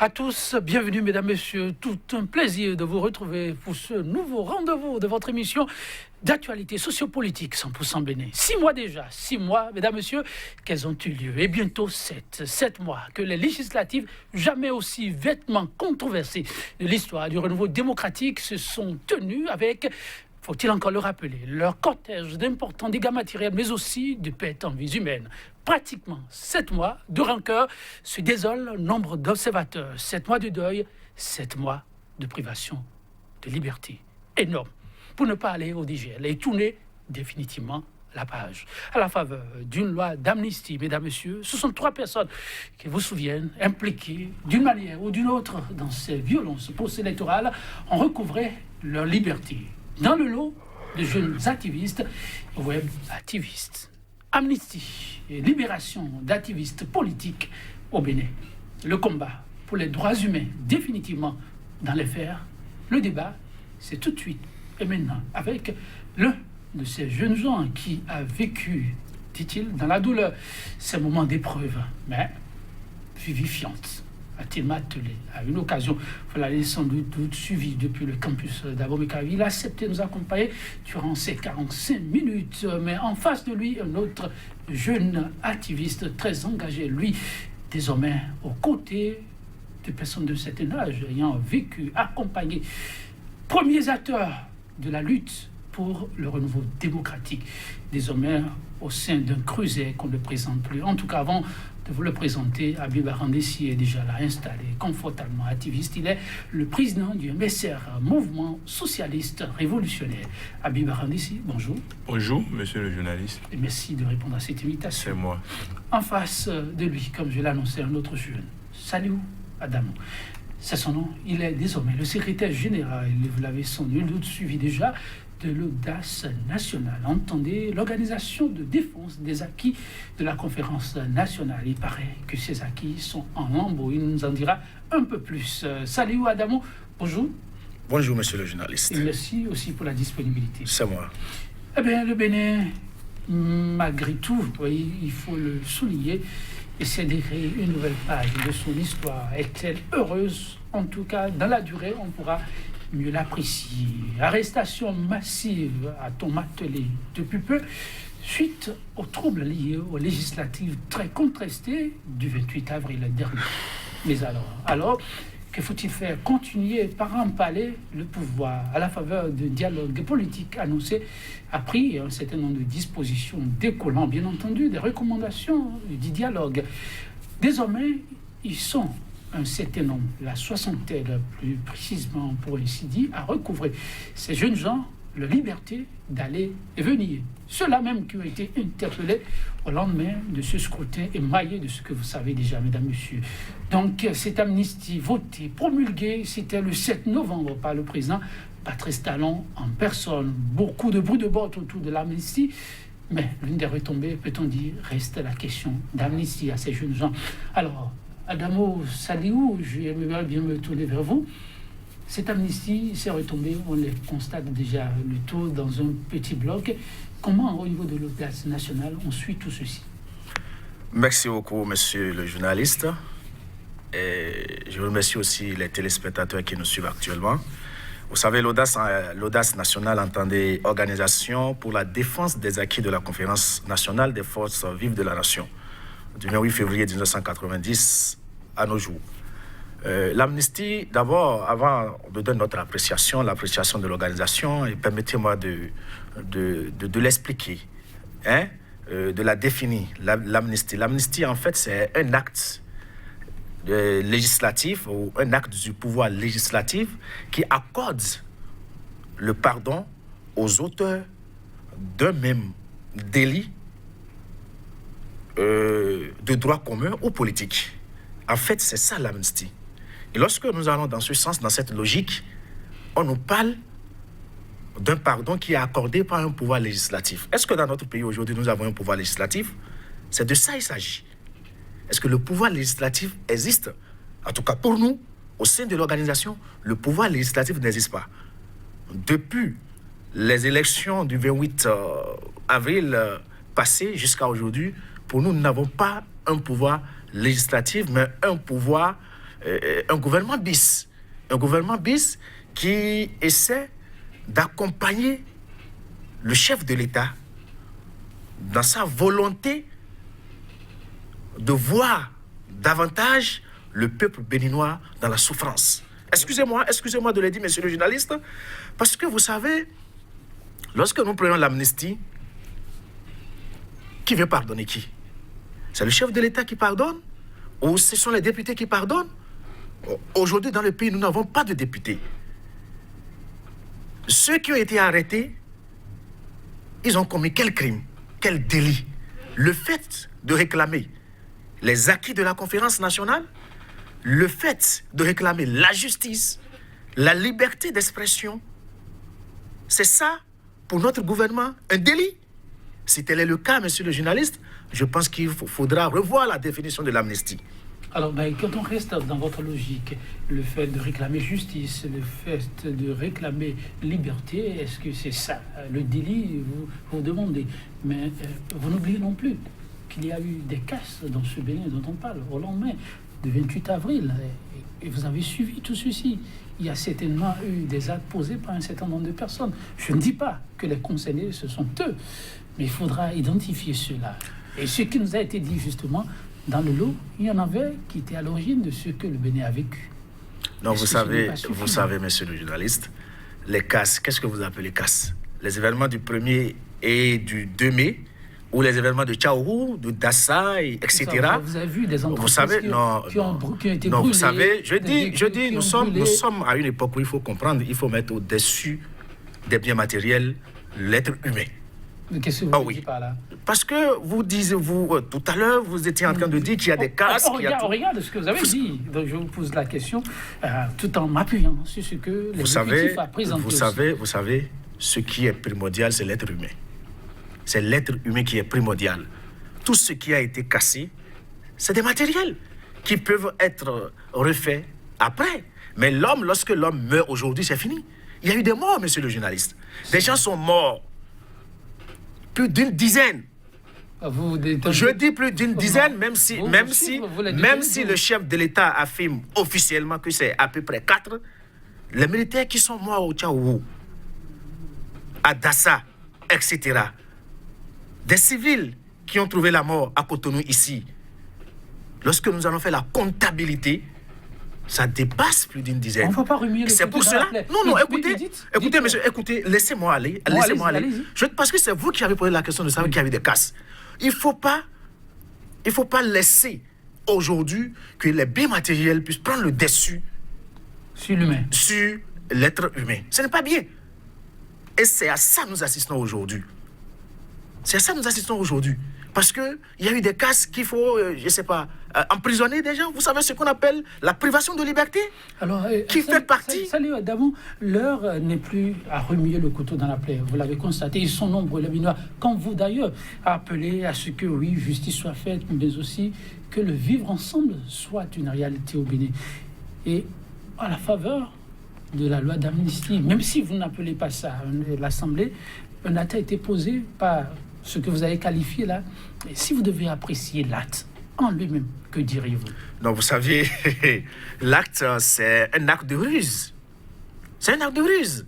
à tous, bienvenue mesdames, messieurs, tout un plaisir de vous retrouver pour ce nouveau rendez-vous de votre émission d'actualité sociopolitique 100% Bénin. 6 mois déjà, 6 mois, mesdames, messieurs, qu'elles ont eu lieu. Et bientôt 7 mois que les législatives, jamais aussi vêtement controversées de l'histoire du renouveau démocratique, se sont tenues avec, faut-il encore le rappeler, leur cortège d'importants dégâts matériels, mais aussi de pertes en vies humaines. Pratiquement 7 mois de rancœur se désole nombre d'observateurs. 7 mois de deuil, 7 mois de privation de liberté. Énorme. Pour ne pas aller au DGL et tourner définitivement la page. À la faveur d'une loi d'amnistie, mesdames, messieurs, ce sont 3 personnes qui vous souviennent, impliquées d'une manière ou d'une autre dans ces violences post-électorales, ont recouvré leur liberté. Dans le lot de jeunes activistes, web activistes. Amnistie et libération d'activistes politiques au Bénin. Le combat pour les droits humains définitivement dans les fers. Le débat, c'est tout de suite et maintenant avec l'un de ces jeunes gens qui a vécu, dit-il, dans la douleur, ces moments d'épreuve, mais vivifiante. A-t-il m'attelé à une occasion, vous l'avez sans doute suivi depuis le campus d'Abomey-Cavite. Il a accepté de nous accompagner durant ces 45 minutes, mais en face de lui, un autre jeune activiste très engagé, lui, désormais aux côtés de personnes de certain âge, ayant vécu, accompagné, premiers acteurs de la lutte pour le renouveau démocratique, désormais au sein d'un creuset qu'on ne présente plus. En tout cas, avant de vous le présenter, Habib Arandessi est déjà là, installé, confortablement activiste. Il est le président du MSR, Mouvement Socialiste Révolutionnaire. Habib Arandessi, bonjour. Bonjour, monsieur le journaliste. Et merci de répondre à cette invitation. C'est moi. En face de lui, comme je l'ai annoncé, un autre jeune, Saliou Adamou. C'est son nom. Il est désormais le secrétaire général, vous l'avez sans nul doute suivi déjà, de l'audace nationale. Entendez, l'organisation de défense des acquis de la conférence nationale. Il paraît que ces acquis sont en lambeaux. Il nous en dira un peu plus. Saliou Adamou, bonjour. Bonjour, monsieur le journaliste. Et merci aussi pour la disponibilité. C'est moi. Eh bien, le Bénin, malgré tout, vous voyez, il faut le souligner, essaie d'écrire une nouvelle page de son histoire. Est-elle heureuse? En tout cas, dans la durée, on pourra mieux l'apprécier. Arrestation massive à Tom Attelé depuis peu, suite aux troubles liés aux législatives très contestées du 28 avril dernier. Mais alors, que faut-il faire? Continuer par empaler le pouvoir à la faveur d'un dialogue politique annoncé, a pris un certain nombre de dispositions découlant, bien entendu, des recommandations du dialogue. Désormais, ils sont un certain nombre, la soixantaine plus précisément pour ainsi dire, à recouvrer ces jeunes gens la liberté d'aller et venir. Ceux-là même qui ont été interpellés au lendemain de ce scrutin émaillé de ce que vous savez déjà, mesdames, messieurs. Donc, cette amnistie votée, promulguée, c'était le 7 novembre par le président Patrice Talon en personne. Beaucoup de bruit de botte autour de l'amnistie, mais l'une des retombées, peut-on dire, reste la question d'amnistie à ces jeunes gens. Alors, Adamo, Saliou, j'aimerais bien me tourner vers vous. Cette amnistie, ces retombées, on les constate déjà le tout dans un petit bloc. Comment, au niveau de l'audace nationale, on suit tout ceci? Merci beaucoup, monsieur le journaliste. Et je remercie aussi les téléspectateurs qui nous suivent actuellement. Vous savez, l'audace nationale entendait Organisation pour la défense des acquis de la Conférence nationale des forces vives de la nation, du 8 février 1990 à nos jours. L'amnistie, d'abord, avant de donner notre appréciation, l'appréciation de l'organisation, et permettez-moi de l'expliquer, de la définir, l'amnistie. L'amnistie, en fait, c'est un acte législatif ou un acte du pouvoir législatif qui accorde le pardon aux auteurs d'un même délit de droit commun ou politique. En fait, c'est ça l'amnistie. Et lorsque nous allons dans ce sens, dans cette logique, on nous parle d'un pardon qui est accordé par un pouvoir législatif. Est-ce que dans notre pays aujourd'hui, nous avons un pouvoir législatif? C'est de ça qu'il s'agit. Est-ce que le pouvoir législatif existe? En tout cas, pour nous, au sein de l'organisation, le pouvoir législatif n'existe pas. Depuis les élections du 28 avril passé jusqu'à aujourd'hui, pour nous, nous n'avons pas un pouvoir législatif, mais un pouvoir un gouvernement bis. Un gouvernement bis qui essaie d'accompagner le chef de l'État dans sa volonté de voir davantage le peuple béninois dans la souffrance. Excusez-moi de le dire, monsieur le journaliste, parce que vous savez, lorsque nous prenons l'amnistie, qui veut pardonner qui? C'est le chef de l'État qui pardonne ou ce sont les députés qui pardonnent? Aujourd'hui, dans le pays, nous n'avons pas de députés. Ceux qui ont été arrêtés, ils ont commis quel crime, quel délit? Le fait de réclamer les acquis de la conférence nationale, le fait de réclamer la justice, la liberté d'expression, c'est ça, pour notre gouvernement, un délit. Si tel est le cas, monsieur le journaliste, je pense qu'il faudra revoir la définition de l'amnistie. Alors, quand on reste dans votre logique, le fait de réclamer justice, le fait de réclamer liberté, est-ce que c'est ça le délit, vous demandez? Mais vous n'oubliez non plus qu'il y a eu des casses dans ce Bénin dont on parle au lendemain du 28 avril. Et vous avez suivi tout ceci. Il y a certainement eu des actes posés par un certain nombre de personnes. Je ne dis pas que les concernés, ce sont eux, mais il faudra identifier cela. Et ce qui nous a été dit justement, dans le lot, il y en avait qui étaient à l'origine de ce que le Bénin a vécu. Non, vous savez, monsieur le journaliste, les casses, qu'est-ce que vous appelez casses? Les événements du 1er et du 2 mai, ou les événements de Tchaourou, de Dassa, etc. Vous avez vu des entreprises qui ont été brûlées. Vous savez, je dis, nous sommes à une époque où il faut comprendre, il faut mettre au-dessus des biens matériels l'être humain. Qu'est-ce que vous dites par là? Parce que tout à l'heure, vous étiez en train de dire qu'il y a des casses. On regarde ce que vous avez dit. Donc je vous pose la question tout en m'appuyant sur ce que l'exécutif a présenté. Vous savez, ce qui est primordial, c'est l'être humain. C'est l'être humain qui est primordial. Tout ce qui a été cassé, c'est des matériels qui peuvent être refaits après. Mais l'homme, lorsque l'homme meurt aujourd'hui, c'est fini. Il y a eu des morts, monsieur le journaliste. Des gens sont morts. Plus d'une dizaine. Je dis plus d'une dizaine, même si le chef de l'État affirme officiellement que c'est à peu près 4. Les militaires qui sont morts au Tchaourou, à Dassa, etc. Des civils qui ont trouvé la mort à Cotonou ici. Lorsque nous allons faire la comptabilité, ça dépasse plus d'une dizaine. On ne va pas remuer le c'est pour cela. Non, écoutez, monsieur, laissez-moi aller. Parce que c'est vous qui avez posé la question de savoir qu'il y avait des casses. Il ne faut pas laisser aujourd'hui que les biens matériels puissent prendre le dessus sur l'humain, sur l'être humain. Ce n'est pas bien. Et c'est à ça que nous assistons aujourd'hui. Parce qu'il y a eu des cas qu'il faut, emprisonner des gens. Vous savez ce qu'on appelle la privation de liberté? Alors, qui fait partie... Salut, Adamou, l'heure n'est plus à remuer le couteau dans la plaie. Vous l'avez constaté, ils sont nombreux, les Béninois, comme vous d'ailleurs, à appeler à ce que, oui, justice soit faite, mais aussi que le vivre ensemble soit une réalité au Bénin. Et à la faveur de la loi d'amnistie, même si vous n'appelez pas ça l'Assemblée, un acte a été posé par ce que vous avez qualifié là. Et si vous devez apprécier l'acte en lui-même, que diriez-vous? Non, vous saviez, l'acte, c'est un acte de ruse. C'est un acte de ruse.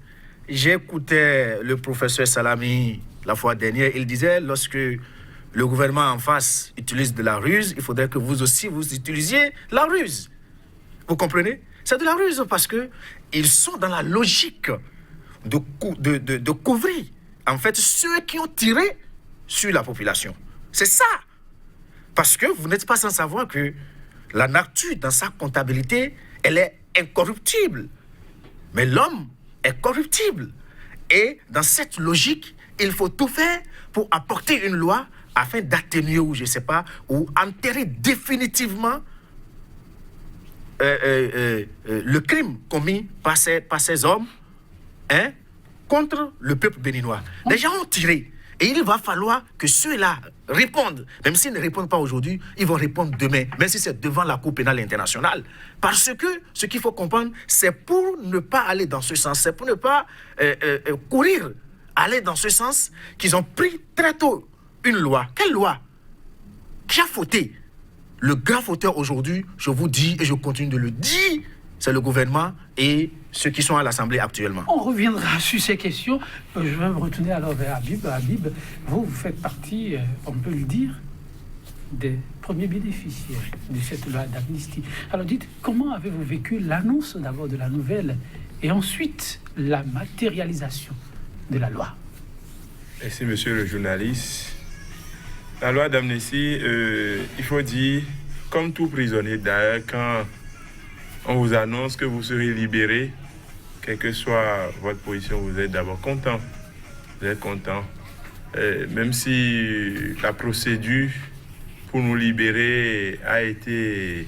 J'écoutais le professeur Salami la fois dernière, il disait, lorsque le gouvernement en face utilise de la ruse, il faudrait que vous aussi, vous utilisiez la ruse. Vous comprenez? C'est de la ruse parce qu'ils sont dans la logique de couvrir, en fait, ceux qui ont tiré sur la population. C'est ça. Parce que vous n'êtes pas sans savoir que la nature, dans sa comptabilité, elle est incorruptible. Mais l'homme est corruptible. Et dans cette logique, il faut tout faire pour apporter une loi afin d'atténuer, ou je ne sais pas, ou enterrer définitivement le crime commis par ces hommes contre le peuple béninois. Les gens ont tiré. Et il va falloir que ceux-là répondent. Même s'ils ne répondent pas aujourd'hui, ils vont répondre demain, même si c'est devant la Cour pénale internationale. Parce que ce qu'il faut comprendre, c'est pour ne pas aller dans ce sens, c'est pour ne pas aller dans ce sens qu'ils ont pris très tôt une loi. Quelle loi? Qui a fauté? le grand fauteur aujourd'hui, je vous dis et je continue de le dire, c'est le gouvernement et ceux qui sont à l'Assemblée actuellement. On reviendra sur ces questions. Je vais me retourner alors vers Habib. Habib, vous faites partie, on peut le dire, des premiers bénéficiaires de cette loi d'amnistie. Alors dites, comment avez-vous vécu l'annonce d'abord de la nouvelle et ensuite la matérialisation de la loi? Merci, monsieur le journaliste. La loi d'amnistie, il faut dire, comme tout prisonnier d'ailleurs, quand on vous annonce que vous serez libéré, quelle que soit votre position, vous êtes d'abord content. Vous êtes content. Même si la procédure pour nous libérer a été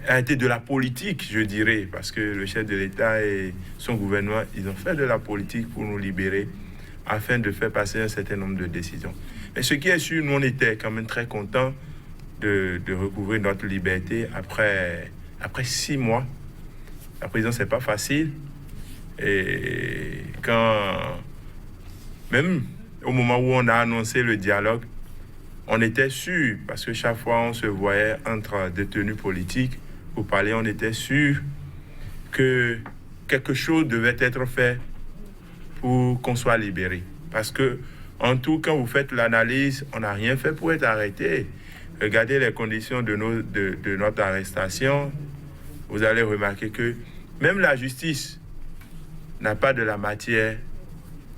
de la politique, je dirais, parce que le chef de l'État et son gouvernement, ils ont fait de la politique pour nous libérer afin de faire passer un certain nombre de décisions. Mais ce qui est sûr, nous, on était quand même très contents de recouvrir notre liberté après 6 mois. La prison, c'est pas facile. Et même au moment où on a annoncé le dialogue, on était sûr, parce que chaque fois on se voyait entre détenus politiques pour parler, on était sûr que quelque chose devait être fait pour qu'on soit libéré. Parce que, en tout, quand vous faites l'analyse, on n'a rien fait pour être arrêté. Regardez les conditions de notre arrestation. Vous allez remarquer que même la justice n'a pas de la matière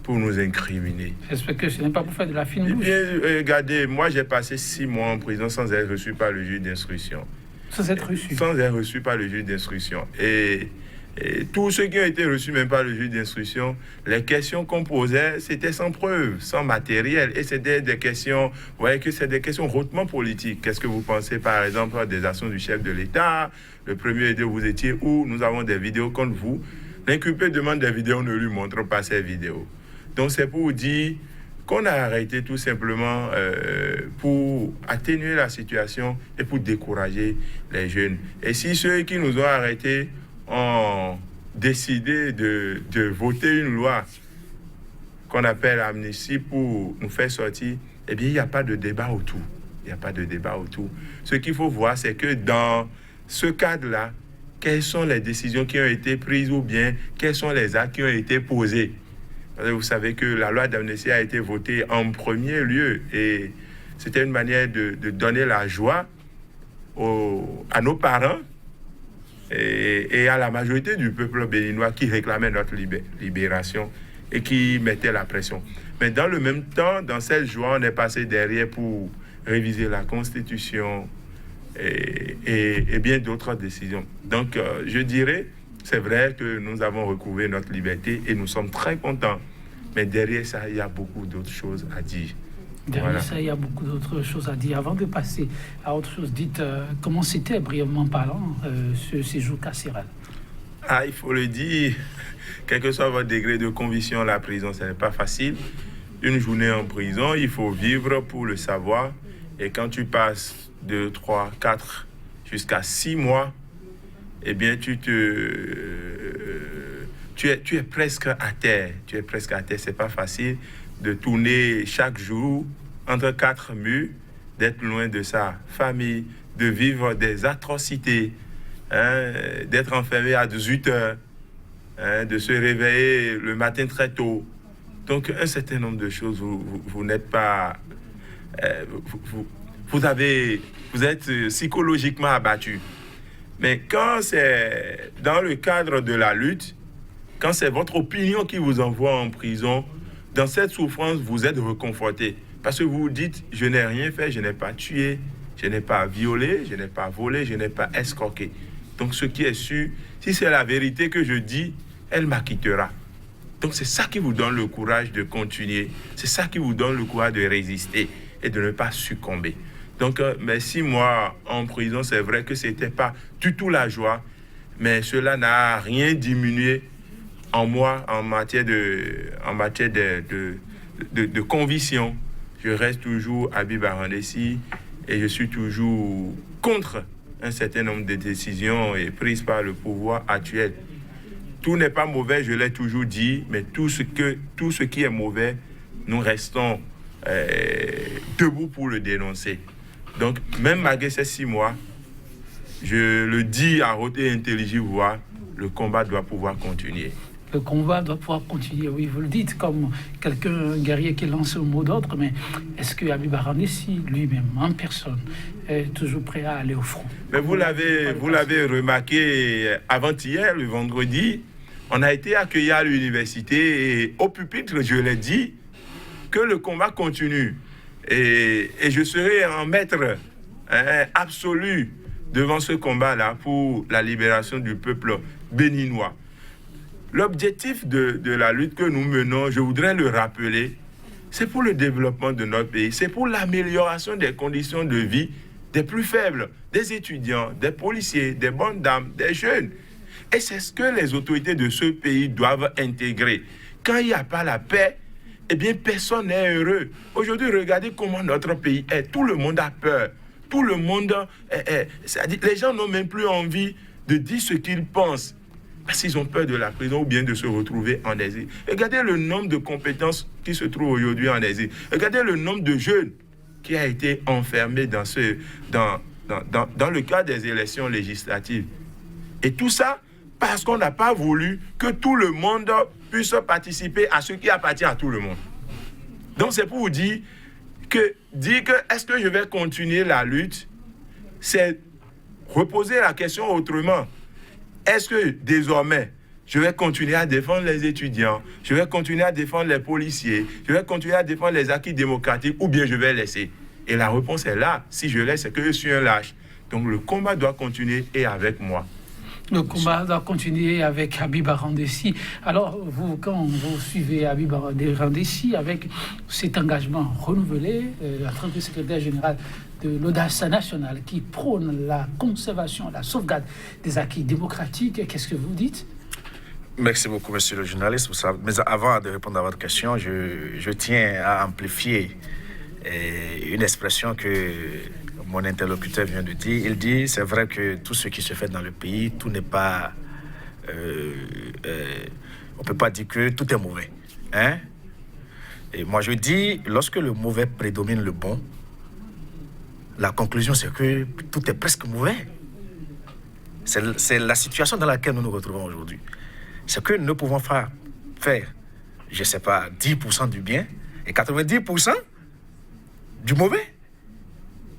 pour nous incriminer. J'espère que ce n'est pas pour faire de la fine bouche. Regardez, moi j'ai passé 6 mois en prison sans être reçu par le juge d'instruction. Sans être reçu. Sans être reçu par le juge d'instruction. Et tous ceux qui ont été reçus même par le juge d'instruction, les questions qu'on posait, c'était sans preuve, sans matériel. Et c'était des questions, vous voyez que c'est des questions hautement politiques. Qu'est-ce que vous pensez, par exemple, des actions du chef de l'État? Le premier idée, vous étiez où? Nous avons des vidéos contre vous. L'inculpé demande des vidéos, on ne lui montre pas ces vidéos. Donc c'est pour vous dire qu'on a arrêté tout simplement pour atténuer la situation et pour décourager les jeunes. Et si ceux qui nous ont arrêtés ont décidé de voter une loi qu'on appelle amnistie pour nous faire sortir, eh bien, il n'y a pas de débat autour. Il n'y a pas de débat autour. Ce qu'il faut voir, c'est que dans ce cadre-là, quelles sont les décisions qui ont été prises ou bien quels sont les actes qui ont été posés. Parce que vous savez que la loi d'amnistie a été votée en premier lieu et c'était une manière de donner la joie à nos parents et à la majorité du peuple béninois qui réclamait notre libération et qui mettait la pression. Mais dans le même temps, dans cette joie, on est passé derrière pour réviser la Constitution et bien d'autres décisions. Donc, je dirais, c'est vrai que nous avons recouvré notre liberté et nous sommes très contents. Mais derrière ça, il y a beaucoup d'autres choses à dire. Derrière ça, il y a beaucoup d'autres choses à dire. Avant de passer à autre chose, dites comment c'était, brièvement parlant, ce séjour carcéral? Ah, il faut le dire, quel que soit votre degré de conviction, la prison, ce n'est pas facile. Une journée en prison, il faut vivre pour le savoir. Et quand tu passes 2, 3, 4, jusqu'à 6 mois, eh bien, tu es presque à terre. Tu es presque à terre. C'est pas facile de tourner chaque jour entre 4 murs, d'être loin de sa famille, de vivre des atrocités, d'être enfermé à 18 heures, de se réveiller le matin très tôt. Donc, un certain nombre de choses, vous n'êtes pas... vous êtes psychologiquement abattu. Mais quand c'est dans le cadre de la lutte, quand c'est votre opinion qui vous envoie en prison, dans cette souffrance, vous êtes réconforté. Parce que vous vous dites, je n'ai rien fait, je n'ai pas tué, je n'ai pas violé, je n'ai pas volé, je n'ai pas escroqué. Donc ce qui est sûr, si c'est la vérité que je dis, elle m'acquittera. Donc c'est ça qui vous donne le courage de continuer. C'est ça qui vous donne le courage de résister et de ne pas succomber. Donc, mais 6 mois en prison, c'est vrai que ce n'était pas du tout la joie, mais cela n'a rien diminué en moi en matière de conviction. Je reste toujours Habib Arandessi et je suis toujours contre un certain nombre de décisions prises par le pouvoir actuel. Tout n'est pas mauvais, je l'ai toujours dit, mais tout ce qui est mauvais, nous restons debout pour le dénoncer. Donc, même malgré ces 6 mois, je le dis à haute et intelligible voix, le combat doit pouvoir continuer. Le combat doit pouvoir continuer, oui, vous le dites, comme un guerrier qui lance un mot d'ordre, mais est-ce que Habib Arandessi, lui-même, en personne, est toujours prêt à aller au front? Mais vous l'avez remarqué avant-hier, le vendredi, on a été accueillis à l'université et au pupitre, je l'ai dit, que le combat continue. Et je serai en maître absolu devant ce combat-là pour la libération du peuple béninois. L'objectif de la lutte que nous menons, je voudrais le rappeler, c'est pour le développement de notre pays, c'est pour l'amélioration des conditions de vie des plus faibles, des étudiants, des policiers, des bonnes dames, des jeunes. Et c'est ce que les autorités de ce pays doivent intégrer. Quand il n'y a pas la paix, eh bien, personne n'est heureux. Aujourd'hui, regardez comment notre pays est. Tout le monde a peur. Tout le monde... c'est-à-dire, les gens n'ont même plus envie de dire ce qu'ils pensent. Parce qu'ils ont peur de la prison ou bien de se retrouver en exil. Regardez le nombre de compétences qui se trouvent aujourd'hui en exil. Regardez le nombre de jeunes qui a été enfermés dans le cadre des élections législatives. Et tout ça parce qu'on n'a pas voulu que tout le monde puisse participer à ce qui appartient à tout le monde. Donc c'est pour vous dire que est-ce que je vais continuer la lutte, c'est reposer la question autrement. Est-ce que désormais, je vais continuer à défendre les étudiants, je vais continuer à défendre les policiers, je vais continuer à défendre les acquis démocratiques ou bien je vais laisser? Et la réponse est là. Si je laisse, c'est que je suis un lâche. Donc le combat doit continuer et avec moi. Le combat doit continuer avec Habib Arandessi. Alors, vous, quand vous suivez Habib Arandessi avec cet engagement renouvelé en tant que secrétaire général de l'Audace nationale qui prône la conservation, la sauvegarde des acquis démocratiques, qu'est-ce que vous dites? Merci beaucoup, monsieur le journaliste. Mais avant de répondre à votre question, je tiens à amplifier une expression que mon interlocuteur vient de dire. Il dit, c'est vrai que tout ce qui se fait dans le pays, tout n'est pas... on ne peut pas dire que tout est mauvais. Hein? Et moi, je dis, lorsque le mauvais prédomine le bon, la conclusion, c'est que tout est presque mauvais. C'est la situation dans laquelle nous nous retrouvons aujourd'hui. C'est que nous pouvons faire je ne sais pas, 10% du bien et 90% du mauvais.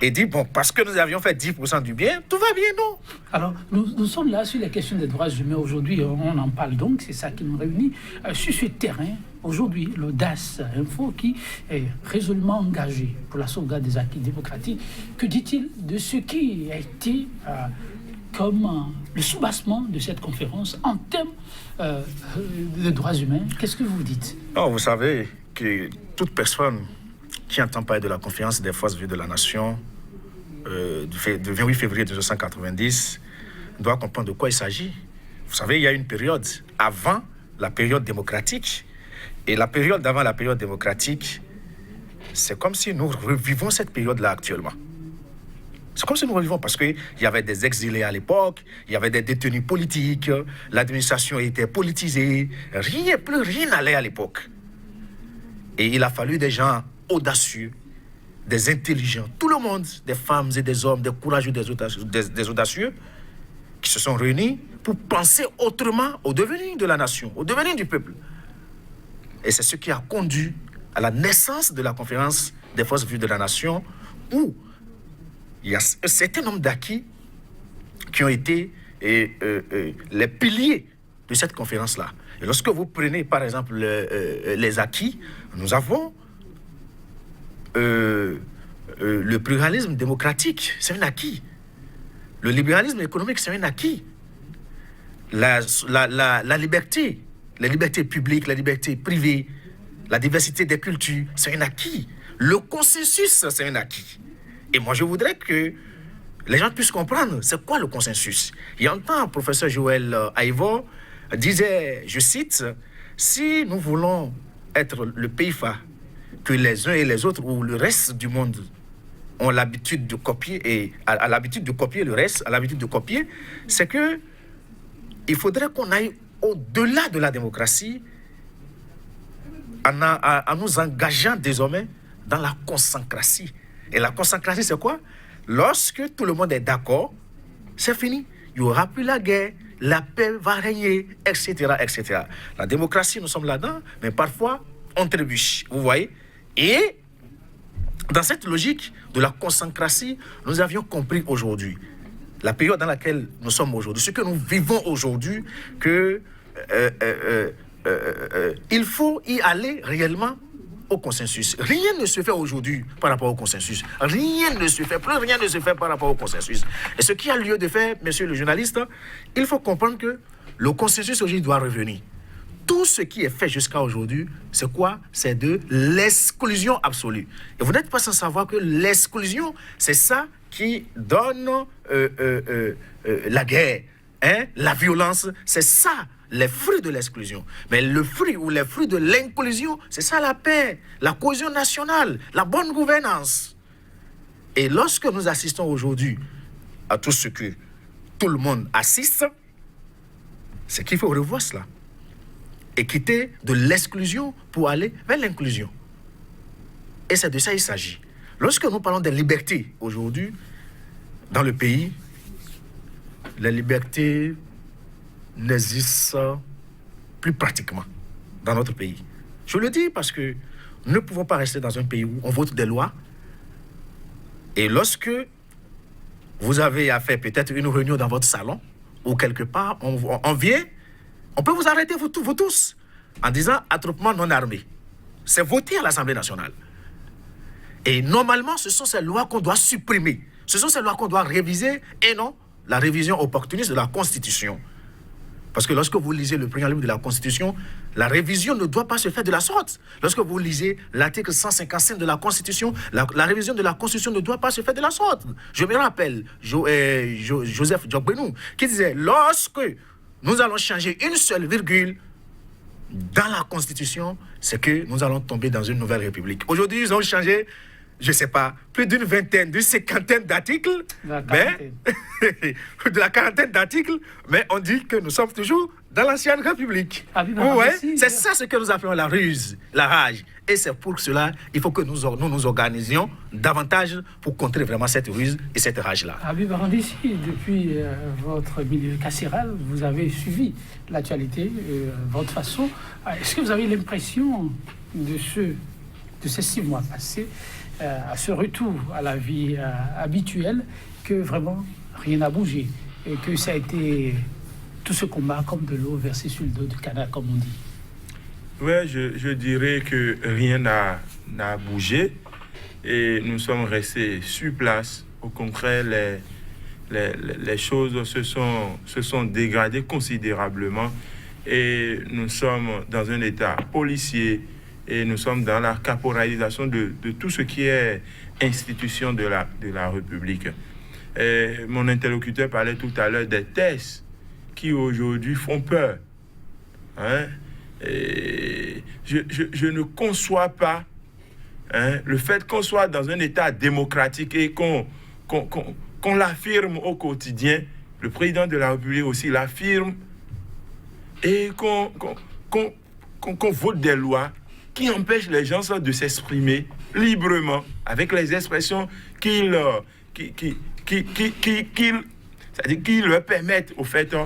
Et dit, bon, parce que nous avions fait 10% du bien, tout va bien, non? Alors, nous sommes là sur les questions des droits humains. Aujourd'hui, on en parle donc, c'est ça qui nous réunit. Sur ce terrain, aujourd'hui, l'Audace Info qui est résolument engagé pour la sauvegarde des acquis démocratiques, que dit-il de ce qui a été comme le soubassement de cette conférence en termes de droits humains? Qu'est-ce que vous dites? Oh, vous savez que toute personne qui entend parler de la conférence des forces vives de la nation du 28 février 1990 doit comprendre de quoi il s'agit. Vous savez, il y a une période avant la période démocratique et la période d'avant la période démocratique, c'est comme si nous revivons cette période-là actuellement. C'est comme si nous revivons parce qu'il y avait des exilés à l'époque, il y avait des détenus politiques, l'administration était politisée, plus rien n'allait à l'époque. Et il a fallu des gens audacieux, des intelligents, tout le monde, des femmes et des hommes, des courageux, des audacieux, qui se sont réunis pour penser autrement au devenir de la nation, au devenir du peuple. Et c'est ce qui a conduit à la naissance de la conférence des forces vives de la nation, où il y a un certain nombre d'acquis qui ont été les piliers de cette conférence-là. Et lorsque vous prenez, par exemple, les acquis, nous avons le pluralisme démocratique, c'est un acquis. Le libéralisme économique, c'est un acquis. La liberté, les libertés publiques, les libertés privées, la diversité des cultures, c'est un acquis. Le consensus, c'est un acquis. Et moi, je voudrais que les gens puissent comprendre c'est quoi le consensus. Il y a un temps, le professeur Joël Aïvo disait, je cite, « Si nous voulons être le pays phare que les uns et les autres ou le reste du monde ont l'habitude de copier et à l'habitude de copier le reste, à l'habitude de copier, c'est que il faudrait qu'on aille au-delà de la démocratie en nous engageant désormais dans la consancratie. Et la consancratie, c'est quoi? lorsque tout le monde est d'accord, c'est fini. Il n'y aura plus la guerre, la paix va régner, etc., etc. La démocratie, nous sommes là-dedans, mais parfois, on trébuche, vous voyez. Et dans cette logique de la consécration, nous avions compris aujourd'hui, la période dans laquelle nous sommes aujourd'hui, ce que nous vivons aujourd'hui, que il faut y aller réellement au consensus. Rien ne se fait aujourd'hui par rapport au consensus. Rien ne se fait, plus rien ne se fait par rapport au consensus. Et ce qui a lieu de faire, monsieur le journaliste, il faut comprendre que le consensus aujourd'hui doit revenir. Tout ce qui est fait jusqu'à aujourd'hui, c'est quoi? C'est de l'exclusion absolue. Et vous n'êtes pas sans savoir que l'exclusion, c'est ça qui donne la guerre, hein? La violence, c'est ça, les fruits de l'exclusion. Mais le fruit ou les fruits de l'inclusion, c'est ça la paix, la cohésion nationale, la bonne gouvernance. Et lorsque nous assistons aujourd'hui à tout ce que tout le monde assiste, c'est qu'il faut revoir cela. Et quitter de l'exclusion pour aller vers l'inclusion. Et c'est de ça qu'il s'agit. Lorsque nous parlons des libertés aujourd'hui, dans le pays, les libertés n'existent plus pratiquement dans notre pays. Je le dis parce que nous ne pouvons pas rester dans un pays où on vote des lois et lorsque vous avez à faire peut-être une réunion dans votre salon ou quelque part, on vient, on peut vous arrêter, vous tous, en disant attroupement non armé. C'est voté à l'Assemblée nationale. Et normalement, ce sont ces lois qu'on doit supprimer. Ce sont ces lois qu'on doit réviser et non la révision opportuniste de la Constitution. Parce que lorsque vous lisez le préambule de la Constitution, la révision ne doit pas se faire de la sorte. Lorsque vous lisez l'article 155 de la Constitution, la révision de la Constitution ne doit pas se faire de la sorte. Je me rappelle Joseph Djokbenou qui disait, lorsque nous allons changer une seule virgule dans la Constitution, c'est que nous allons tomber dans une nouvelle république. Aujourd'hui, ils ont changé, je ne sais pas, plus d'une vingtaine, d'une cinquantaine d'articles, de la quarantaine d'articles, mais on dit que nous sommes toujours dans l'ancienne République. C'est ça ce que nous appelons la ruse, la rage. Et c'est pour cela il faut que nous nous organisions davantage pour contrer vraiment cette ruse et cette rage-là. Habib Arandissi, depuis votre milieu carcéral, vous avez suivi l'actualité, votre façon. Est-ce que vous avez l'impression de ces 6 mois passés, à ce retour à la vie habituelle, que vraiment rien n'a bougé et que ça a été tout ce combat comme de l'eau versée sur le dos du canard, comme on dit? Oui, je dirais que rien n'a bougé et nous sommes restés sur place. Au contraire, les choses se sont dégradées considérablement et nous sommes dans un état policier et nous sommes dans la caporalisation de tout ce qui est institution de la République. Et mon interlocuteur parlait tout à l'heure des tests qui aujourd'hui font peur. Hein? Et je ne conçois pas le fait qu'on soit dans un état démocratique et qu'on l'affirme au quotidien. Le président de la République aussi l'affirme et qu'on vote des lois qui empêchent les gens de s'exprimer librement avec les expressions qui leur permettent au fait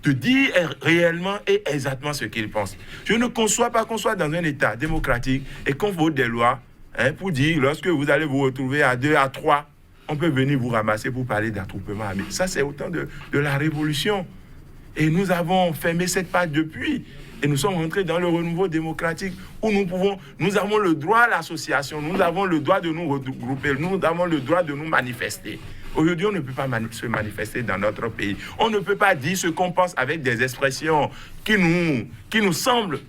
de dire réellement et exactement ce qu'ils pensent. Je ne conçois pas qu'on soit dans un état démocratique et qu'on vote des lois pour dire lorsque vous allez vous retrouver à 2, à 3, on peut venir vous ramasser pour parler d'attroupement armé. Ça, c'est au temps de la Révolution. Et nous avons fermé cette page depuis. Et nous sommes entrés dans le renouveau démocratique où nous avons le droit à l'association, nous avons le droit de nous regrouper, nous avons le droit de nous manifester. Aujourd'hui, on ne peut pas se manifester dans notre pays. On ne peut pas dire ce qu'on pense avec des expressions qui nous semblent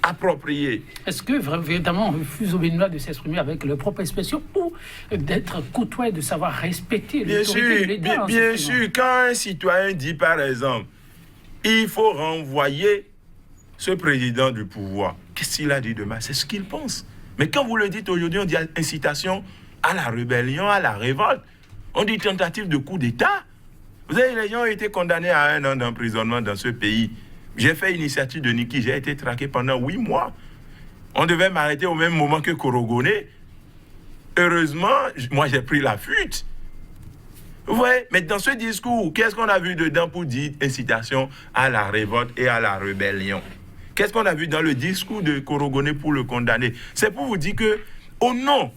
appropriées. Est-ce que véritablement on refuse aux Béninois de s'exprimer avec leur propre expression ou d'être côtoyé, de savoir respecter l'autorité de l'État? Bien sûr, quand un citoyen dit par exemple, il faut renvoyer ce président du pouvoir, qu'est-ce qu'il a dit demain? C'est ce qu'il pense. Mais quand vous le dites aujourd'hui, on dit incitation à la rébellion, à la révolte. On dit tentative de coup d'État. Vous savez, les gens ont été condamnés à 1 an d'emprisonnement dans ce pays. J'ai fait initiative de Niki, j'ai été traqué pendant 8 mois. On devait m'arrêter au même moment que Korogoné. Heureusement, moi j'ai pris la fuite. Ouais, mais dans ce discours, qu'est-ce qu'on a vu dedans pour dire incitation à la révolte et à la rébellion? Qu'est-ce qu'on a vu dans le discours de Korogoné pour le condamner? C'est pour vous dire que, au nom,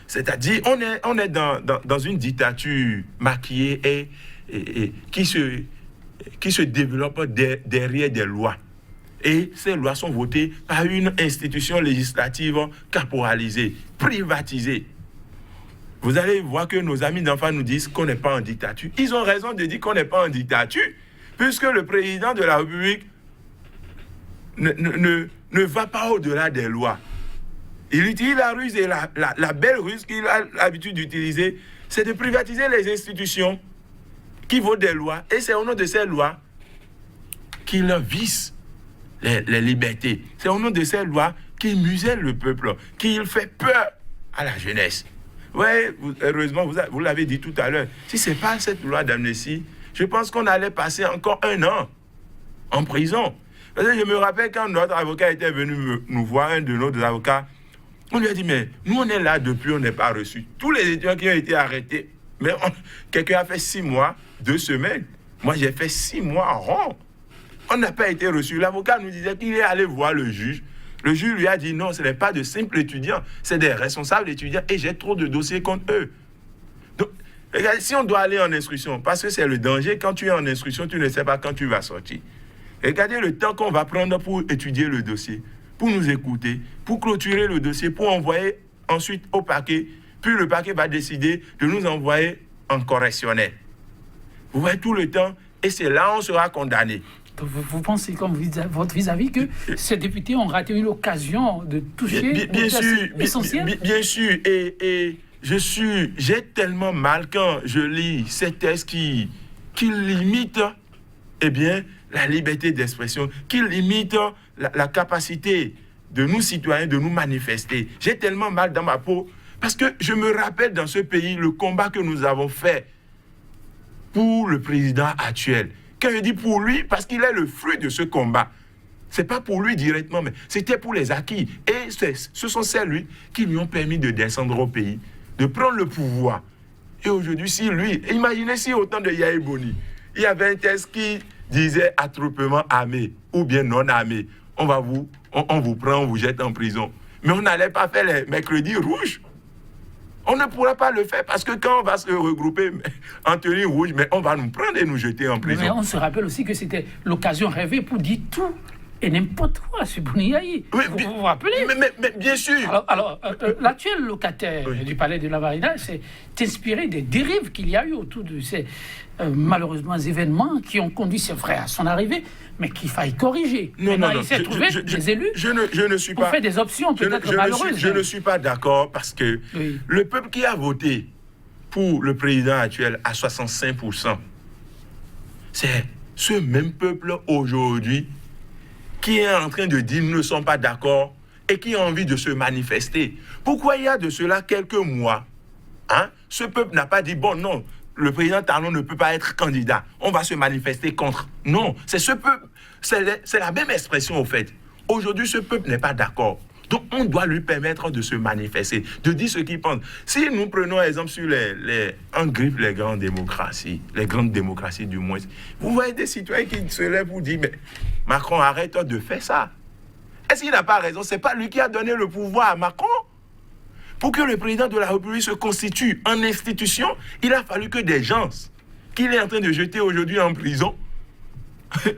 c'est-à-dire, on est dans une dictature maquillée et qui se développe derrière des lois. Et ces lois sont votées par une institution législative caporalisée, privatisée. Vous allez voir que nos amis d'enfants nous disent qu'on n'est pas en dictature. Ils ont raison de dire qu'on n'est pas en dictature, puisque le président de la République ne va pas au-delà des lois. Il utilise la ruse et la belle ruse qu'il a l'habitude d'utiliser, c'est de privatiser les institutions qui votent des lois. Et c'est au nom de ces lois qu'il visse les libertés. C'est au nom de ces lois qu'il muselle le peuple, qu'il fait peur à la jeunesse. Oui, heureusement, vous l'avez dit tout à l'heure. Si ce n'est pas cette loi d'amnistie, je pense qu'on allait passer encore 1 an en prison. Parce que je me rappelle quand notre avocat était venu nous voir, un de nos avocats, on lui a dit, mais nous on est là depuis, on n'est pas reçu. Tous les étudiants qui ont été arrêtés, mais quelqu'un a fait 6 mois, 2 semaines. Moi j'ai fait 6 mois en rond. On n'a pas été reçu. L'avocat nous disait qu'il est allé voir le juge. Le juge lui a dit non, ce n'est pas de simples étudiants, c'est des responsables étudiants et j'ai trop de dossiers contre eux. Donc, regardez, si on doit aller en instruction, parce que c'est le danger, quand tu es en instruction, tu ne sais pas quand tu vas sortir. Regardez le temps qu'on va prendre pour étudier le dossier, pour nous écouter, pour clôturer le dossier, pour envoyer ensuite au parquet, puis le parquet va décider de nous envoyer en correctionnel. Vous voyez tout le temps, et c'est là où on sera condamné. Vous pensez, comme votre vis-à-vis, que ces députés ont raté une occasion de toucher bien sûr, essentiel? Bien sûr, et j'ai tellement mal quand je lis ces textes qui limitent la liberté d'expression, qui limitent la capacité de nous citoyens de nous manifester. J'ai tellement mal dans ma peau parce que je me rappelle dans ce pays le combat que nous avons fait pour le président actuel. Quand je dis pour lui, parce qu'il est le fruit de ce combat. Ce n'est pas pour lui directement, mais c'était pour les acquis. Et ce sont celles qui lui ont permis de descendre au pays, de prendre le pouvoir. Et aujourd'hui, si lui, imaginez si au temps de Yahi Boni, il y avait un texte qui disait attroupement armé ou bien non armé. On vous prend, on vous jette en prison. Mais on n'allait pas faire les mercredis rouges. On ne pourra pas le faire parce que quand on va se regrouper en tenue rouge, mais on va nous prendre et nous jeter en prison. Mais on se rappelle aussi que c'était l'occasion rêvée pour dire tout et n'importe quoi sur Boni Yahi. Oui, vous vous rappelez? Mais bien sûr. Alors l'actuel locataire du palais de la Marina s'est inspiré des dérives qu'il y a eu autour de ces malheureusement événements qui ont conduit ses frères à son arrivée, mais qu'il faille corriger. Non, il s'est trouvé des élus je ne suis pas, pour faire des options peut-être malheureuses. Je ne suis pas d'accord parce que le peuple qui a voté pour le président actuel à 65%, c'est ce même peuple aujourd'hui qui est en train de dire nous ne sommes pas d'accord et qui a envie de se manifester. Pourquoi il y a de cela quelques mois, ce peuple n'a pas dit bon non, le président Talon ne peut pas être candidat, on va se manifester contre. Non, c'est ce peuple, c'est la même expression au fait. Aujourd'hui, ce peuple n'est pas d'accord. Donc, on doit lui permettre de se manifester, de dire ce qu'il pense. Si nous prenons exemple sur en griffe les grandes démocraties du moins, vous voyez des citoyens qui se lèvent pour dire, mais Macron, arrête de faire ça. Est-ce qu'il n'a pas raison? Ce n'est pas lui qui a donné le pouvoir à Macron. Pour que le président de la République se constitue en institution, il a fallu que des gens qu'il est en train de jeter aujourd'hui en prison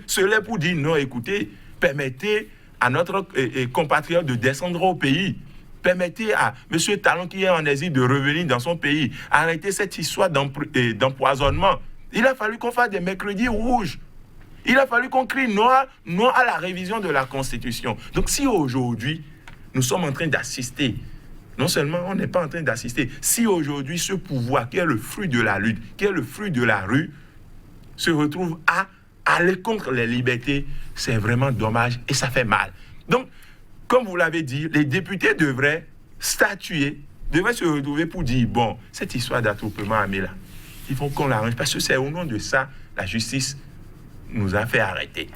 se lèvent pour dire, non, écoutez, permettez à notre compatriote de descendre au pays. Permettez à M. Talon qui est en exil de revenir dans son pays. Arrêtez cette histoire d'empoisonnement. Il a fallu qu'on fasse des mercredis rouges. Il a fallu qu'on crie non à la révision de la Constitution. Donc si aujourd'hui, nous sommes en train d'assister, non seulement on n'est pas en train d'assister, si aujourd'hui ce pouvoir qui est le fruit de la lutte, qui est le fruit de la rue, se retrouve à aller contre les libertés, c'est vraiment dommage et ça fait mal. Donc, comme vous l'avez dit, les députés devraient statuer, devraient se retrouver pour dire, bon, cette histoire d'attroupement armé là, il faut qu'on l'arrange, parce que c'est au nom de ça, la justice nous a fait arrêter.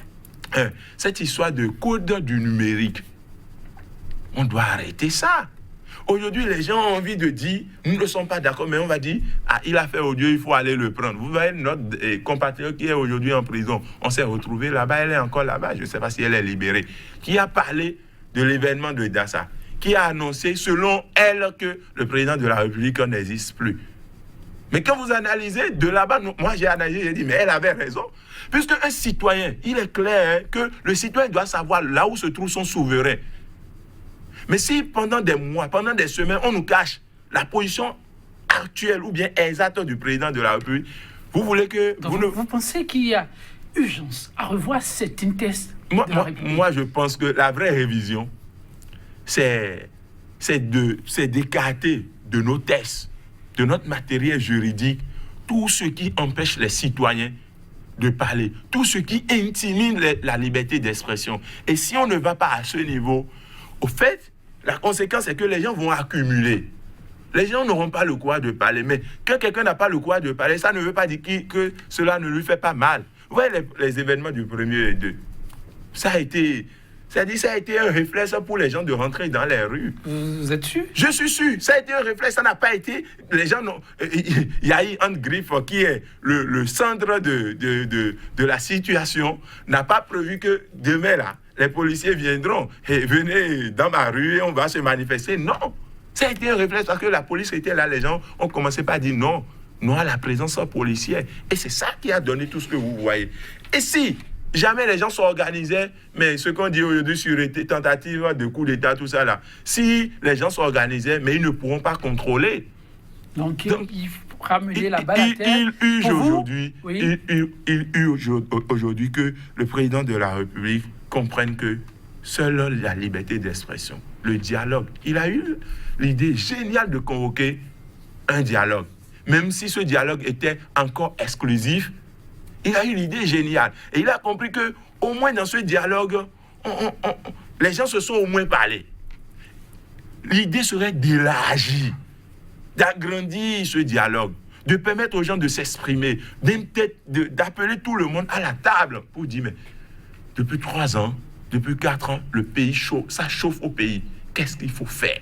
Cette histoire de code du numérique, on doit arrêter ça. Aujourd'hui, les gens ont envie de dire, nous ne sommes pas d'accord, mais on va dire, ah, il a fait odieux, il faut aller le prendre. Vous voyez notre compatriote qui est aujourd'hui en prison, on s'est retrouvé là-bas, elle est encore là-bas, je ne sais pas si elle est libérée, qui a parlé de l'événement de Dassa, qui a annoncé, selon elle, que le président de la République n'existe plus. Mais quand vous analysez de là-bas, moi j'ai analysé, j'ai dit, mais elle avait raison. Puisque un citoyen, il est clair que le citoyen doit savoir là où se trouve son souverain. Mais si pendant des mois, pendant des semaines, on nous cache la position actuelle ou bien exacte du président de la République, vous voulez que... Donc, vous pensez qu'il y a urgence à revoir cette test de la République? Moi, je pense que la vraie révision, c'est d'écarter de nos tests, de notre matériel juridique, tout ce qui empêche les citoyens de parler, tout ce qui intimide la liberté d'expression. Et si on ne va pas à ce niveau, au fait, la conséquence est que les gens vont accumuler. Les gens n'auront pas le courage de parler. Mais quand quelqu'un n'a pas le courage de parler, ça ne veut pas dire que cela ne lui fait pas mal. Vous voyez les événements du 1er et 2. Ça a été un réflexe pour les gens de rentrer dans les rues. Vous êtes sûr? Je suis sûr. Ça a été un réflexe. Ça n'a pas été... Les gens n'ont... Il y a eu Anne Griff, qui est le centre de la situation, n'a pas prévu que demain, là, les policiers viendront et venez dans ma rue et on va se manifester. Non. Ça a été un réflexe parce que la police était là. Les gens ont commencé par dire non à la présence policière. Et c'est ça qui a donné tout ce que vous voyez. Et si jamais les gens s'organisaient, mais ce qu'on dit aujourd'hui sur les tentatives de coup d'État, tout ça là, si les gens s'organisaient, mais ils ne pourront pas contrôler. Donc il faut ramener la balle à terre. Il urge aujourd'hui que le président de la République comprenne que seule la liberté d'expression, le dialogue, il a eu l'idée géniale de convoquer un dialogue. Même si ce dialogue était encore exclusif, il a eu l'idée géniale. Et il a compris que, au moins dans ce dialogue, les gens se sont au moins parlé. L'idée serait d'élargir, d'agrandir ce dialogue, de permettre aux gens de s'exprimer, d'appeler tout le monde à la table pour dire, mais depuis 3 ans, depuis 4 ans, le pays chauffe, ça chauffe au pays. Qu'est-ce qu'il faut faire?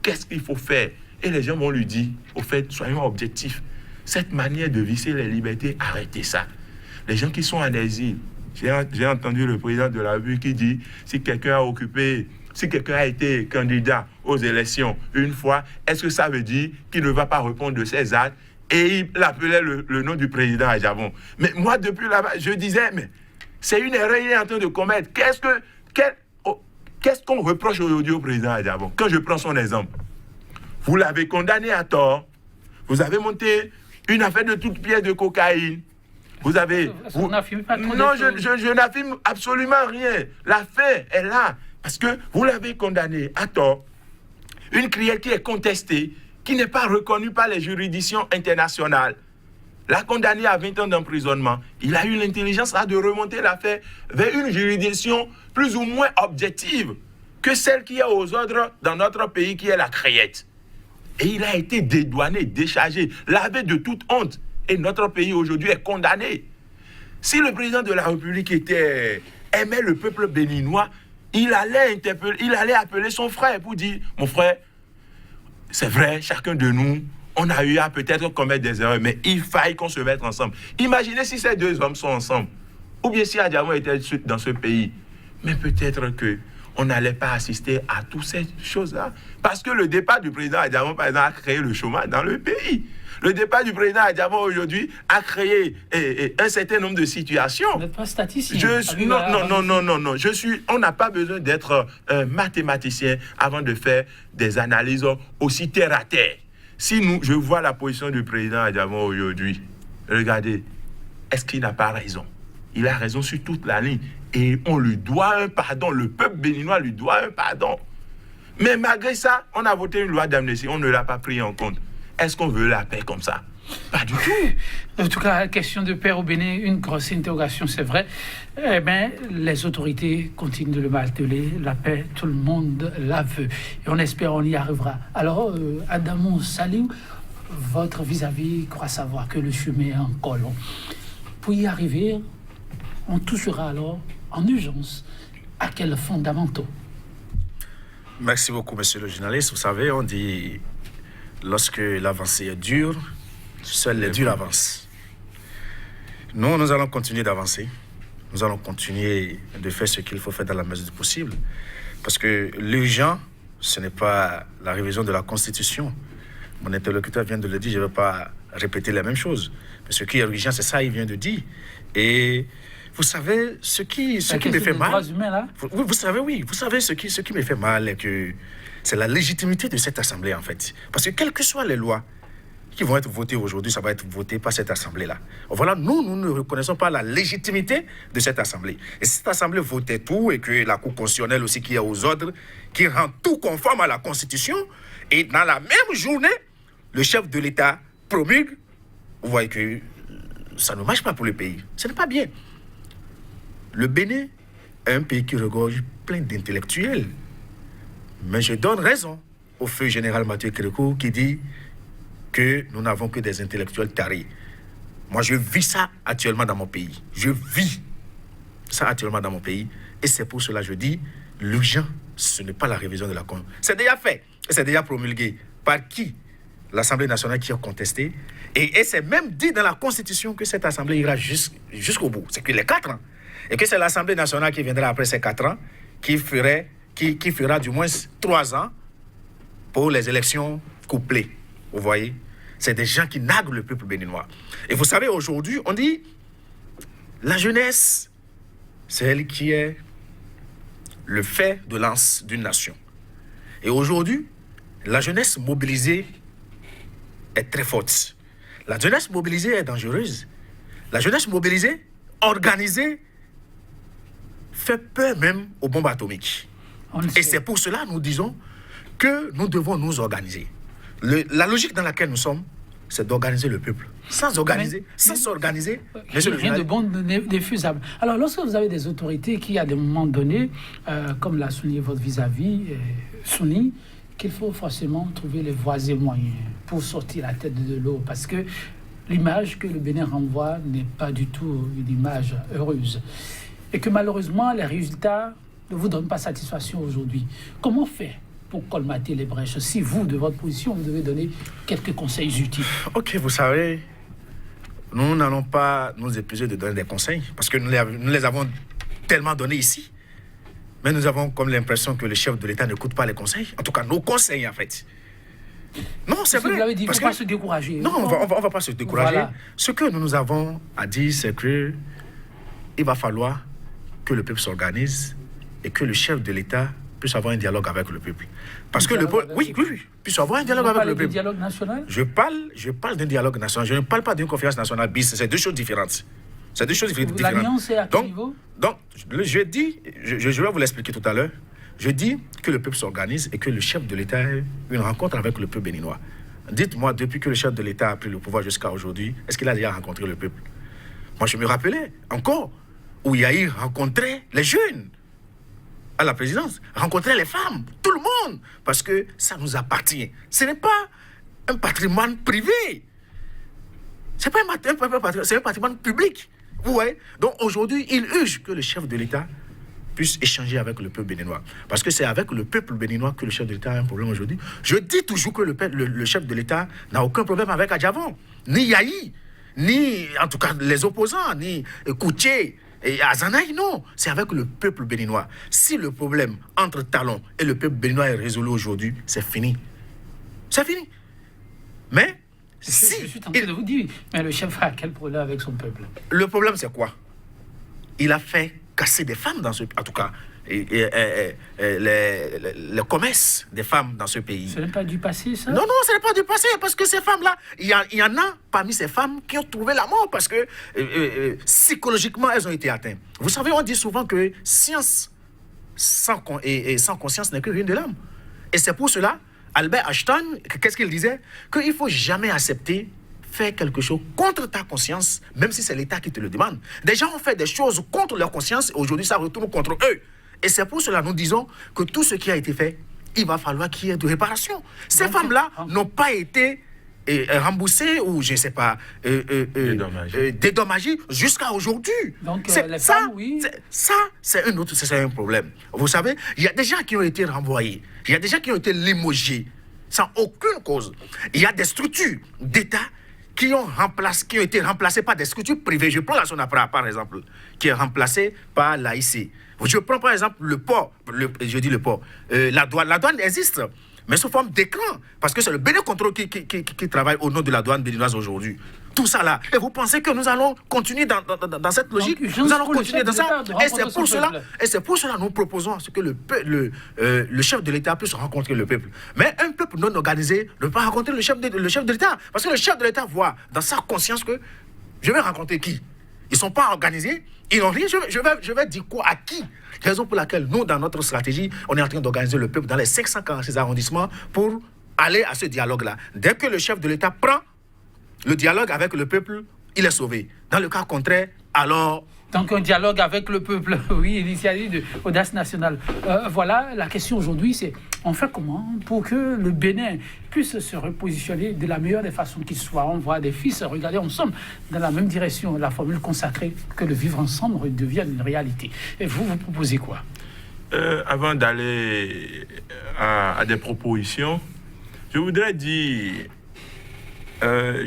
Qu'est-ce qu'il faut faire? Et les gens vont lui dire, au fait, soyons objectifs. Cette manière de visser les libertés, arrêtez ça. Les gens qui sont en exil, j'ai entendu le président de la République qui dit, si quelqu'un a été candidat aux élections une fois, est-ce que ça veut dire qu'il ne va pas répondre de ses actes? Et il appelait le nom du président Adjamon. Mais moi, depuis là-bas, je disais, mais c'est une erreur qu'il est en train de commettre. Qu'est-ce qu'on reproche aujourd'hui au président Adjamon? Quand je prends son exemple, vous l'avez condamné à tort, vous avez monté une affaire de toute pièce de cocaïne. Vous avez... On n'affirme pas trop non, je n'affirme absolument rien. L'affaire est là. Parce que vous l'avez condamné à tort. Une crielle qui est contestée, qui n'est pas reconnue par les juridictions internationales. L'a condamné à 20 ans d'emprisonnement. Il a eu l'intelligence de remonter l'affaire vers une juridiction plus ou moins objective que celle qui est aux ordres dans notre pays, qui est la Créette. Et il a été dédouané, déchargé, lavé de toute honte. Et notre pays aujourd'hui est condamné. Si le président de la République aimait le peuple béninois, il allait appeler son frère pour dire, mon frère, c'est vrai, chacun de nous, on a eu à peut-être commettre des erreurs, mais il faille qu'on se mette ensemble. Imaginez si ces deux hommes sont ensemble, ou bien si Adjamon était dans ce pays. Mais peut-être qu'on n'allait pas assister à toutes ces choses-là. Parce que le départ du président Adjamon, par exemple, a créé le chômage dans le pays. Le départ du président Adjamon aujourd'hui a créé un certain nombre de situations. Vous n'êtes pas statisticien. Non. On n'a pas besoin d'être mathématicien avant de faire des analyses aussi terre à terre. Si je vois la position du président Adjamon aujourd'hui, regardez, est-ce qu'il n'a pas raison? Il a raison sur toute la ligne. Et on lui doit un pardon. Le peuple béninois lui doit un pardon. Mais malgré ça, on a voté une loi d'amnistie. On ne l'a pas pris en compte. Est-ce qu'on veut la paix comme ça? Pas du tout. En tout cas, la question de paix au Bénin, une grosse interrogation, c'est vrai. Eh bien, les autorités continuent de le marteler. La paix, tout le monde la veut. Et on espère qu'on y arrivera. Alors, Adamou Saliou, votre vis-à-vis croit savoir que le chemin est encore long. Pour y arriver, on touchera alors en urgence à quels fondamentaux? Merci beaucoup, monsieur le journaliste. Vous savez, on dit, lorsque l'avancée est dure, seuls les durs avancent. Nous allons continuer d'avancer. Nous allons continuer de faire ce qu'il faut faire dans la mesure du possible. Parce que l'urgent, ce n'est pas la révision de la Constitution. Mon interlocuteur vient de le dire, je ne vais pas répéter la même chose. Mais ce qui est urgent, c'est ça, il vient de dire. Et vous savez, ce qui me fait mal... Humains, là? Vous savez, oui. Vous savez, ce qui me fait mal, est que c'est la légitimité de cette Assemblée, en fait. Parce que quelles que soient les lois qui vont être votées aujourd'hui, ça va être voté par cette Assemblée-là. Voilà, nous ne reconnaissons pas la légitimité de cette Assemblée. Et si cette Assemblée votait tout, et que la Cour constitutionnelle aussi qui est aux ordres, qui rend tout conforme à la Constitution, et dans la même journée, le chef de l'État promulgue, vous voyez que ça ne marche pas pour le pays. Ce n'est pas bien. Le Bénin est un pays qui regorge plein d'intellectuels. Mais je donne raison au feu général Mathieu Kérékou qui dit que nous n'avons que des intellectuels tarés. Moi, je vis ça actuellement dans mon pays. Je vis ça actuellement dans mon pays. Et c'est pour cela que je dis, l'urgent, ce n'est pas la révision de la Constitution. C'est déjà fait. C'est déjà promulgué. Par qui? L'Assemblée nationale qui a contesté. Et c'est même dit dans la Constitution que cette Assemblée ira jusqu'au bout. C'est que les 4 ans. Et que c'est l'Assemblée nationale qui viendra après ces 4 ans qui fera du moins 3 ans pour les élections couplées. Vous voyez? C'est des gens qui narguent le peuple béninois. Et vous savez, aujourd'hui, on dit la jeunesse, c'est elle qui est le fer de lance d'une nation. Et aujourd'hui, la jeunesse mobilisée est très forte. La jeunesse mobilisée est dangereuse. La jeunesse mobilisée, organisée, fait peur même aux bombes atomiques. Et c'est pour cela que nous disons que nous devons nous organiser. La logique dans laquelle nous sommes, c'est d'organiser le peuple. Sans s'organiser, rien de bon défusable. Alors, lorsque vous avez des autorités qui, à des moments donnés, comme l'a souligné votre vis-à-vis, soulignent qu'il faut forcément trouver les voies et moyens pour sortir la tête de l'eau, parce que l'image que le Bénin renvoie n'est pas du tout une image heureuse. Et que malheureusement, les résultats ne vous donnent pas satisfaction aujourd'hui. Comment faire pour colmater les brèches? Si vous, de votre position, vous devez donner quelques conseils utiles. Ok, vous savez, nous n'allons pas nous épuiser de donner des conseils, parce que nous les avons tellement donnés ici. Mais nous avons comme l'impression que le chef de l'État n'écoute pas les conseils. En tout cas, nos conseils, en fait. Non, c'est vrai. Vous l'avez dit, il ne faut pas se décourager. Non, on va pas se décourager. Voilà. Ce que nous avons à dire, c'est que il va falloir que le peuple s'organise et que le chef de l'État puisse avoir un dialogue avec le peuple. Parce que le peuple, oui, puisse avoir un dialogue avec le peuple. Dialogue national? Je parle d'un dialogue national. Je ne parle pas d'une conférence nationale bis. C'est deux choses différentes. C'est deux choses différentes. L'alliance est à quel niveau? Donc, je vais vous l'expliquer tout à l'heure. Je dis que le peuple s'organise et que le chef de l'État ait une rencontre avec le peuple béninois. Dites-moi, depuis que le chef de l'État a pris le pouvoir jusqu'à aujourd'hui, est-ce qu'il a déjà rencontré le peuple? Moi, je me rappelais encore où Yahi rencontrait les jeunes à la présidence, rencontrait les femmes, tout le monde, parce que ça nous appartient. Ce n'est pas un patrimoine privé. C'est pas un patrimoine public. Vous voyez? Donc aujourd'hui, il urge que le chef de l'État puisse échanger avec le peuple béninois. Parce que c'est avec le peuple béninois que le chef de l'État a un problème aujourd'hui. Je dis toujours que le chef de l'État n'a aucun problème avec Adjavon, ni Yahi, ni en tout cas les opposants, ni Koutié et Azanaï, non. C'est avec le peuple béninois. Si le problème entre Talon et le peuple béninois est résolu aujourd'hui, c'est fini. C'est fini. Mais je suis tenté de vous dire, mais le chef a quel problème avec son peuple? Le problème, c'est quoi? Il a fait casser des femmes dans ce pays. En tout cas, les commerces des femmes dans ce pays. Ce n'est pas du passé, ça? Non, ce n'est pas du passé, parce que ces femmes-là, il y en a parmi ces femmes qui ont trouvé la mort, parce que psychologiquement, elles ont été atteintes. Vous savez, on dit souvent que science sans conscience n'est que ruine de l'âme. Et c'est pour cela, Albert Einstein, qu'est-ce qu'il disait? Qu'il ne faut jamais accepter faire quelque chose contre ta conscience, même si c'est l'État qui te le demande. Des gens ont fait des choses contre leur conscience, et aujourd'hui, ça retourne contre eux. Et c'est pour cela que nous disons que tout ce qui a été fait, il va falloir qu'il y ait de réparation. Ces femmes-là n'ont pas été remboursés ou, je ne sais pas, dédommagés jusqu'à aujourd'hui. Donc, les femmes, oui. C'est un problème. Vous savez, il y a des gens qui ont été renvoyés, il y a des gens qui ont été limogés sans aucune cause. Il y a des structures d'État qui ont été remplacées par des structures privées. Je prends la SONAPRA, par exemple, qui est remplacée par l'AIC. Je prends par exemple le port, la douane existe, mais sous forme d'écran, parce que c'est le Bénin Contrôle qui travaille au nom de la douane béninoise aujourd'hui. Tout ça là. Et vous pensez que nous allons continuer dans cette logique? Nous allons continuer dans ça. Et c'est pour cela que nous proposons ce que le chef de l'État puisse rencontrer le peuple. Mais un peuple non organisé ne peut pas rencontrer le chef de l'État. Parce que le chef de l'État voit dans sa conscience que je vais rencontrer qui? Ils ne sont pas organisés, ils n'ont rien. Je vais dire quoi à qui? Raison pour laquelle nous, dans notre stratégie, on est en train d'organiser le peuple dans les 546 arrondissements pour aller à ce dialogue-là. Dès que le chef de l'État prend le dialogue avec le peuple, il est sauvé. Dans le cas contraire, alors... Donc un dialogue avec le peuple, oui, initiative de Audace Nationale. Voilà, la question aujourd'hui, c'est on fait comment pour que le Bénin puisse se repositionner de la meilleure des façons qu'il soit. On voit des fils regarder ensemble dans la même direction, la formule consacrée, que le vivre ensemble redevienne une réalité. Et vous proposez quoi? Avant d'aller à des propositions, je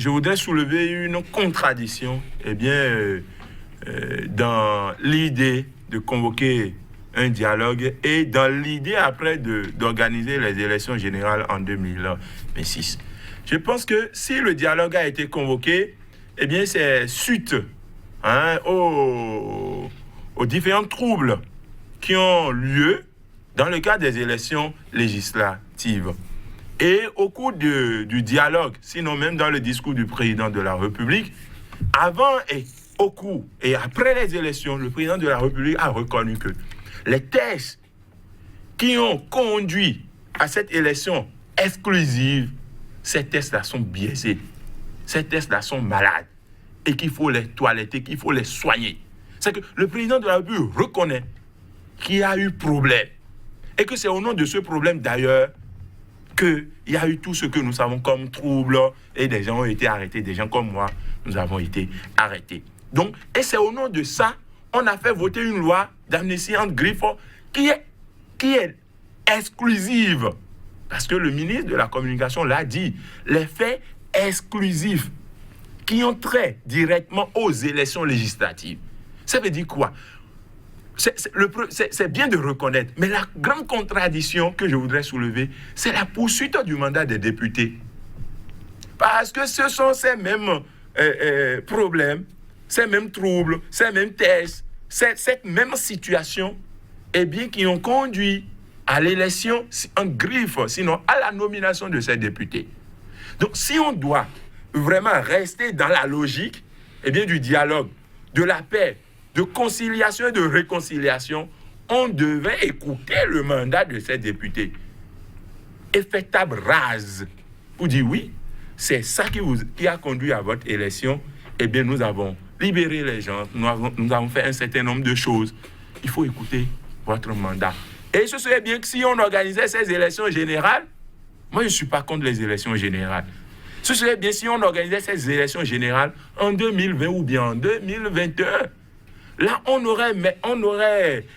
voudrais soulever une contradiction, dans l'idée de convoquer un dialogue et dans l'idée après d'organiser les élections générales en 2026. Je pense que si le dialogue a été convoqué, c'est suite aux différents troubles qui ont lieu dans le cadre des élections législatives. Et au cours du dialogue, sinon même dans le discours du président de la République, avant et au cours et après les élections, le président de la République a reconnu que les tests qui ont conduit à cette élection exclusive, ces tests-là sont biaisés, ces tests-là sont malades et qu'il faut les toiletter, qu'il faut les soigner. C'est que le président de la République reconnaît qu'il y a eu problème et que c'est au nom de ce problème d'ailleurs qu'il y a eu tout ce que nous savons comme trouble et des gens ont été arrêtés, des gens comme moi, nous avons été arrêtés. Donc, et c'est au nom de ça, on a fait voter une loi d'amnistie entre griffes qui est exclusive. Parce que le ministre de la Communication l'a dit, les faits exclusifs qui ont trait directement aux élections législatives. Ça veut dire quoi? C'est bien de reconnaître, mais la grande contradiction que je voudrais soulever, c'est la poursuite du mandat des députés. Parce que ce sont ces mêmes problèmes, ces mêmes troubles, ces mêmes tests, cette même situation, qui ont conduit à l'élection en griffe, sinon à la nomination de ces députés. Donc, si on doit vraiment rester dans la logique, du dialogue, de la paix, de conciliation et de réconciliation, on devait écouter le mandat de ces députés. Et faire table rase pour dire oui, c'est ça qui a conduit à votre élection. Nous avons libéré les gens, nous avons fait un certain nombre de choses. Il faut écouter votre mandat. Et ce serait bien que si on organisait ces élections générales, moi je ne suis pas contre les élections générales. Ce serait bien si on organisait ces élections générales en 2020 ou bien en 2021. Là, on aurait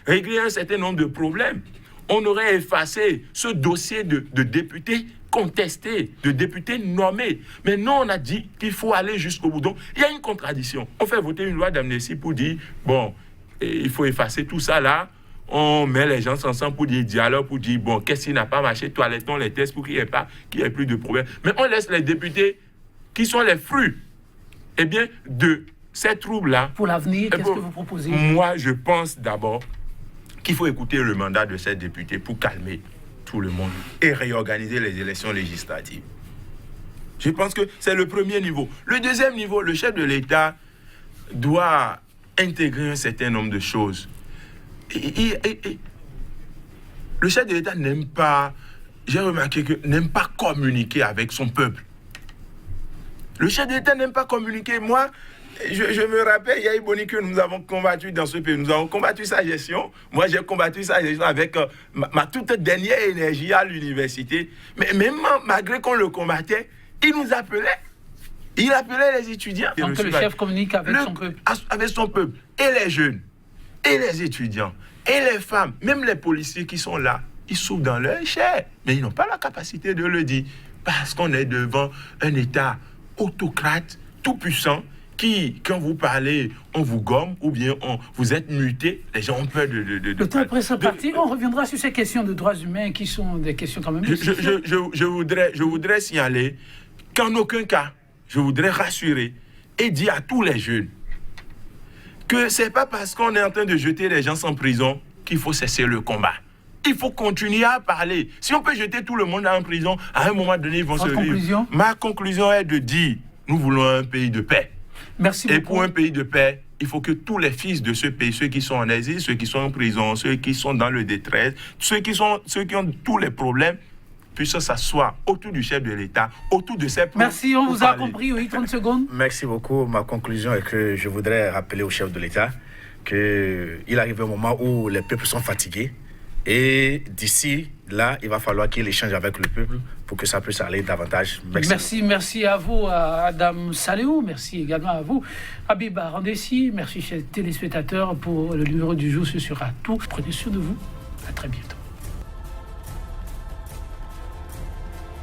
réglé un certain nombre de problèmes. On aurait effacé ce dossier de députés contestés, de députés nommés. Mais non, on a dit qu'il faut aller jusqu'au bout. Donc, il y a une contradiction. On fait voter une loi d'amnistie pour dire, bon, il faut effacer tout ça là. On met les gens ensemble pour dire dialogue, pour dire, bon, qu'est-ce qui n'a pas marché, toilettons les tests pour qu'il n'y ait plus de problème. Mais on laisse les députés qui sont les fruits, de ces troubles-là. Pour l'avenir, qu'est-ce que vous proposez? Moi, je pense d'abord qu'il faut écouter le mandat de ces députés pour calmer tout le monde et réorganiser les élections législatives. Je pense que c'est le premier niveau. Le deuxième niveau, le chef de l'État doit intégrer un certain nombre de choses. Le chef de l'État n'aime pas, j'ai remarqué que n'aime pas communiquer avec son peuple. Le chef de l'État n'aime pas communiquer. Moi, je me rappelle, Yahi Boni, que nous avons combattu dans ce pays. Nous avons combattu sa gestion. Moi, j'ai combattu sa gestion avec ma toute dernière énergie à l'université. Mais même malgré qu'on le combattait, Il nous appelait. Il appelait les étudiants. Donc le chef communique avec son peuple. Avec son peuple. Et les jeunes, et les étudiants, et les femmes, même les policiers qui sont là, ils souffrent dans leur chair. Mais ils n'ont pas la capacité de le dire. Parce qu'on est devant un État autocrate, tout puissant, qui, quand vous parlez, on vous gomme, ou bien vous êtes muté, les gens ont peur de... Le temps après sa partie, on reviendra sur ces questions de droits humains qui sont des questions quand même... Je voudrais signaler qu'en aucun cas, je voudrais rassurer et dire à tous les jeunes que ce n'est pas parce qu'on est en train de jeter les gens en prison qu'il faut cesser le combat. Il faut continuer à parler. Si on peut jeter tout le monde en prison, à un moment donné, ils vont se rire. Ma conclusion est de dire, nous voulons un pays de paix. Merci beaucoup. Et pour un pays de paix, il faut que tous les fils de ce pays, ceux qui sont en exil, ceux qui sont en prison, ceux qui sont dans le détresse, ceux qui ont tous les problèmes, puissent s'asseoir autour du chef de l'État, autour de ses... Merci, on vous a compris, oui, 30 secondes. Merci beaucoup. Ma conclusion est que je voudrais rappeler au chef de l'État qu'il arrive un moment où les peuples sont fatigués et d'ici là, il va falloir qu'il échange avec le peuple pour que ça puisse aller davantage. Merci à vous, à Adam Saleou. Merci également à vous, Habib Arandessi. Merci, chers téléspectateurs, pour le numéro du jour. Ce sera tout. Prenez soin de vous. À très bientôt.